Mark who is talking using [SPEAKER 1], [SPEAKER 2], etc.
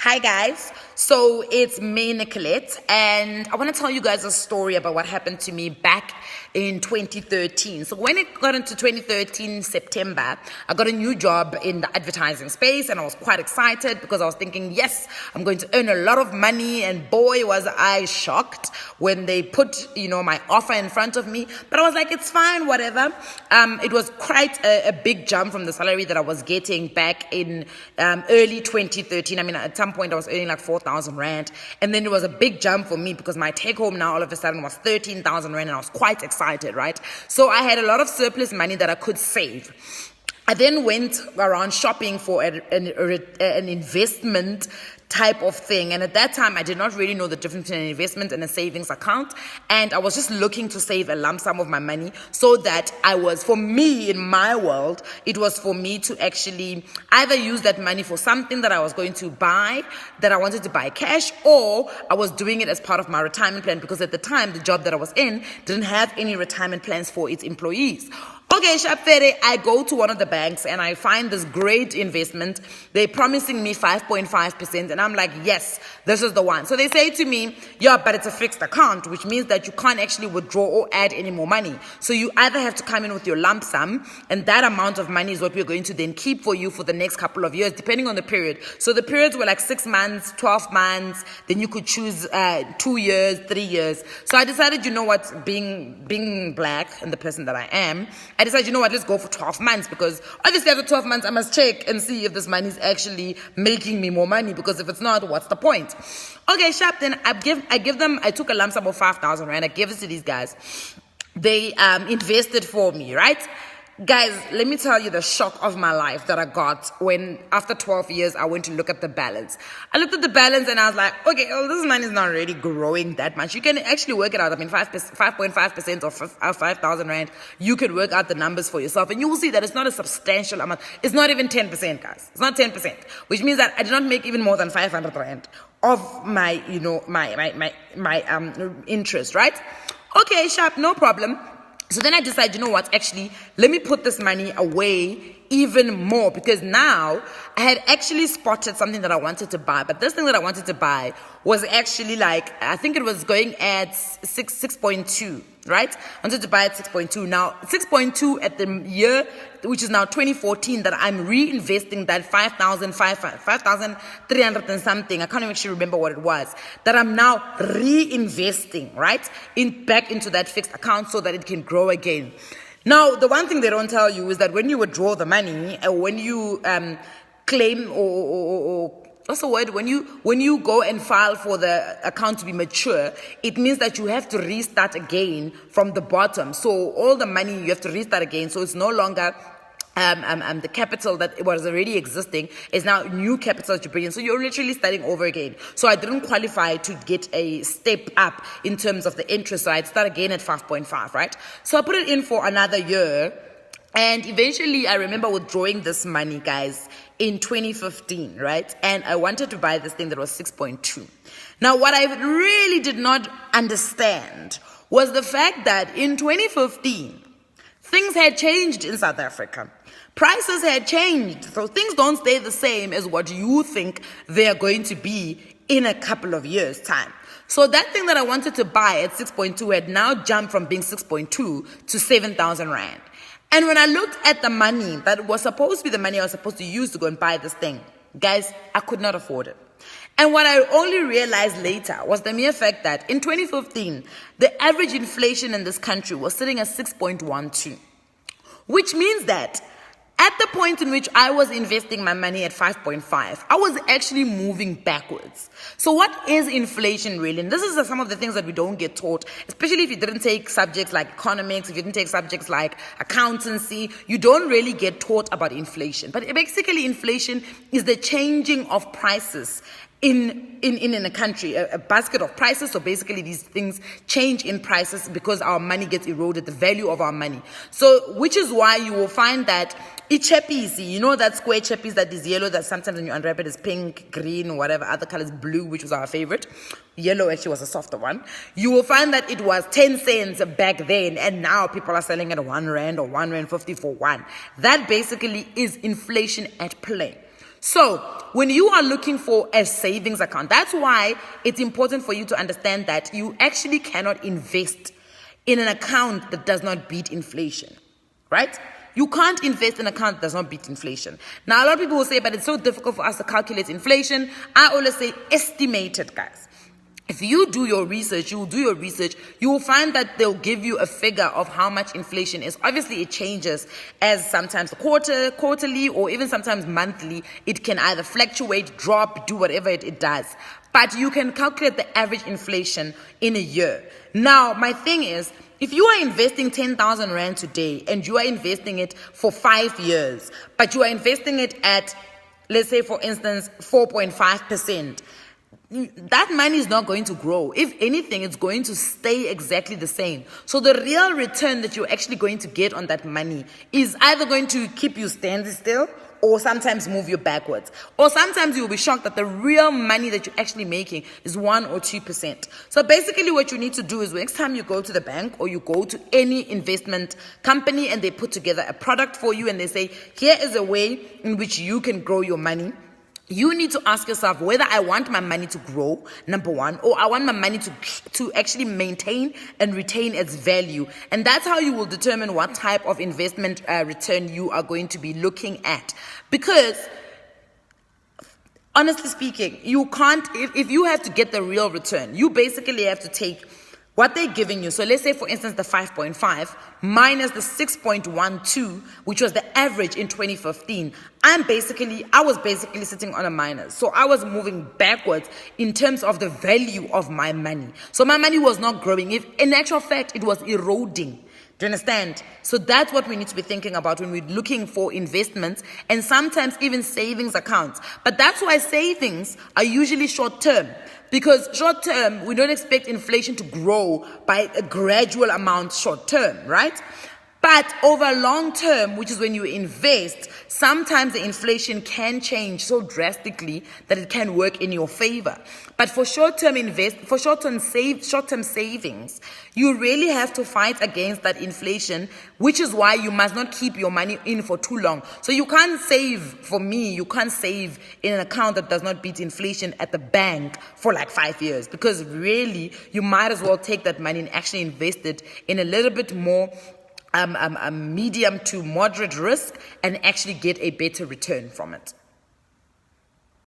[SPEAKER 1] Hi guys, so it's me Nicolette and I want to tell you guys a story about what happened to me back in 2013. So when it got into 2013 September, I got a new job in the advertising space and I was quite excited because I was thinking, yes, I'm going to earn a lot of money, and boy was I shocked when they put my offer in front of me. But I was like, it's fine, whatever. It was quite a big jump from the salary that I was getting back in early 2013. I mean, at some point I was earning like 4,000 rand, and then it was a big jump for me because my take home now all of a sudden was 13,000 rand, and I was quite excited, right? So I had a lot of surplus money that I could save. I then went around shopping for an investment type of thing, and at that time I did not really know the difference between an investment and a savings account, and I was just looking to save a lump sum of my money so that for me, in my world, it was for me to actually either use that money for something that I was going to buy, that I wanted to buy cash, or I was doing it as part of my retirement plan, because at the time the job that I was in didn't have any retirement plans for its employees. Okay, Shapfere, I go to one of the banks and I find this great investment. They're promising me 5.5%, and I'm like, yes, this is the one. So they say to me, yeah, but it's a fixed account, which means that you can't actually withdraw or add any more money. So you either have to come in with your lump sum, and that amount of money is what we're going to then keep for you for the next couple of years, depending on the period. So the periods were like 6 months, 12 months, then you could choose 2 years, 3 years. So I decided, you know what, being black and the person that I am, I decided, you know what, let's go for 12 months, because obviously after 12 months, I must check and see if this money is actually making me more money, because if it's not, what's the point? Okay, sharp, then I took a lump sum of 5,000 rand, I gave it to these guys. They invested for me, right? Guys, let me tell you the shock of my life that I got when, after 12 years, I went to look at the balance. I looked at the balance and I was like, okay, well, this money is not really growing that much. You can actually work it out. I mean, 5.5% of 5,000 rand, you could work out the numbers for yourself, and you will see that it's not a substantial amount. It's not even 10%, guys. It's not 10%, which means that I did not make even more than 500 rand of my, my interest, right? Okay, sharp, no problem. So then I decided, you know what, actually, let me put this money away even more, because now I had actually spotted something that I wanted to buy. But this thing that I wanted to buy was actually like, I think it was going at 6.2, right? I wanted to buy at 6.2. Now, 6.2 at the year, which is now 2014, that I'm reinvesting that 5,300 and something. I can't even actually remember what it was. That I'm now reinvesting, right? Back into that fixed account so that it can grow again. Now, the one thing they don't tell you is that when you withdraw the money, when you claim or what's the word? When you go and file for the account to be mature, it means that you have to restart again from the bottom. So all the money you have to restart again. So it's no longer the capital that was already existing is now new capital that you bring in. So you're literally starting over again. So I didn't qualify to get a step up in terms of the interest. So I'd start again at 5.5, right? So I put it in for another year. And eventually I remember withdrawing this money, guys, in 2015, right? And I wanted to buy this thing that was 6.2. Now, what I really did not understand was the fact that in 2015, things had changed in South Africa. Prices had changed. So things don't stay the same as what you think they're going to be in a couple of years' time. So that thing that I wanted to buy at 6.2 had now jumped from being 6.2 to 7,000 rand. And when I looked at the money that was supposed to be the money I was supposed to use to go and buy this thing, guys, I could not afford it. And what I only realized later was the mere fact that in 2015, the average inflation in this country was sitting at 6.12, which means that at the point in which I was investing my money at 5.5, I was actually moving backwards. So what is inflation really? And this is some of the things that we don't get taught, especially if you didn't take subjects like economics, if you didn't take subjects like accountancy, you don't really get taught about inflation. But basically inflation is the changing of prices in a country, a basket of prices. So basically these things change in prices because our money gets eroded, the value of our money. So which is why you will find that ichepisi, you know that square cheppies that is yellow, that sometimes when you unwrap it is pink, green, whatever other colors, blue, which was our favorite. Yellow actually was a softer one. You will find that it was 10 cents back then, and now people are selling at 1 rand or 1 rand 50 for one. That basically is inflation at play. So when you are looking for a savings account, that's why it's important for you to understand that you actually cannot invest in an account that does not beat inflation, right? You can't invest in an account that does not beat inflation. Now, a lot of people will say, but it's so difficult for us to calculate inflation. I always say estimate it, guys. If you do your research, you will find that they'll give you a figure of how much inflation is. Obviously, it changes as sometimes quarterly, or even sometimes monthly. It can either fluctuate, drop, do whatever it does. But you can calculate the average inflation in a year. Now, my thing is, if you are investing 10,000 Rand today and you are investing it for 5 years, but you are investing it at, let's say, for instance, 4.5%, that money is not going to grow. If anything, it's going to stay exactly the same. So the real return that you're actually going to get on that money is either going to keep you standing still, or sometimes move you backwards. Or sometimes you'll be shocked that the real money that you're actually making is 1 or 2%. So basically what you need to do is next time you go to the bank or you go to any investment company and they put together a product for you and they say, here is a way in which you can grow your money. You need to ask yourself whether I want my money to grow, number one, or I want my money to actually maintain and retain its value. And that's how you will determine what type of investment return you are going to be looking at. Because, honestly speaking, you can't, if you have to get the real return, you basically have to take what they're giving you. So let's say, for instance, the 5.5 minus the 6.12, which was the average in 2015. I was basically sitting on a minus. So I was moving backwards in terms of the value of my money. So my money was not growing. If in actual fact, it was eroding. Do you understand? So that's what we need to be thinking about when we're looking for investments and sometimes even savings accounts. But that's why savings are usually short term. Because short term, we don't expect inflation to grow by a gradual amount short term, right? But over long term, which is when you invest, sometimes the inflation can change so drastically that it can work in your favor. But for short-term savings, you really have to fight against that inflation, which is why you must not keep your money in for too long. So you can't save in an account that does not beat inflation at the bank for like 5 years, because really you might as well take that money and actually invest it in a little bit more medium to moderate risk and actually get a better return from it.